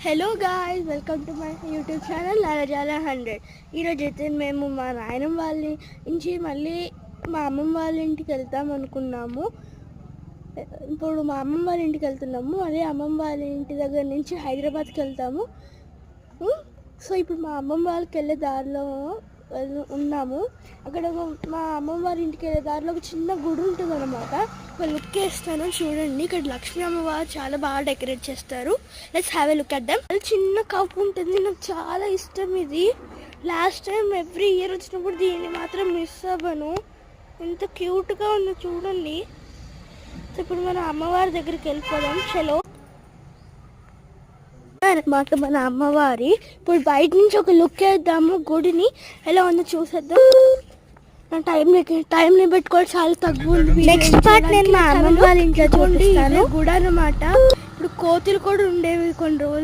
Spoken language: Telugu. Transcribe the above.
Hello guys, welcome to my YouTube channel నరజాల 100. ఈరోజు అయితే మేము మా నాయనమ్మ వాళ్ళ నుంచి మళ్ళీ మా అమ్మమ్మ వాళ్ళ ఇంటికి వెళ్తాం అనుకున్నాము. ఇప్పుడు మా అమ్మమ్మ వాళ్ళ ఇంటికి వెళ్తున్నాము. మళ్ళీ అమ్మమ్మ వాళ్ళ ఇంటి దగ్గర నుంచి హైదరాబాద్కి వెళ్తాము. సో ఇప్పుడు మా అమ్మమ్మ వాళ్ళకి వెళ్ళే దారిలో ఉన్నాము. అక్కడ మా అమ్మమ్మ వారి ఇంటికి వెళ్ళే దారిలో ఒక చిన్న గుడి ఉంటుంది అనమాట. ఒక లుక్ వేస్తాను చూడండి. ఇక్కడ లక్ష్మీ అమ్మవారు చాలా బాగా డెకరేట్ చేస్తారు. Let's have a look at them. చిన్న కప్పు ఉంటుంది, నాకు చాలా ఇష్టం ఇది. లాస్ట్ టైం ఎవ్రీ ఇయర్ వచ్చినప్పుడు దీన్ని మాత్రం మిస్ అవ్వను. ఎంత క్యూట్గా ఉందో చూడండి. సో ఇప్పుడు మనం అమ్మవారి దగ్గరికి వెళ్ళిపోదాం. చలో అనమాట మన అమ్మవారి. ఇప్పుడు బయట నుంచి ఒక లుక్ వేద్దాము గుడిని, ఎలా ఉందో చూసేద్దాం. నా టైం పెట్టుకోవడం చాలా తక్కువ ఉంది. నెక్స్ట్ పార్ట్ నేను మా అమ్మమ్మ వాళ్ళ ఇంట్లో చూపిస్తాను. గుడి అనమాట. ఇప్పుడు కోతులు కూడా ఉండేవి కొన్ని రోజులు.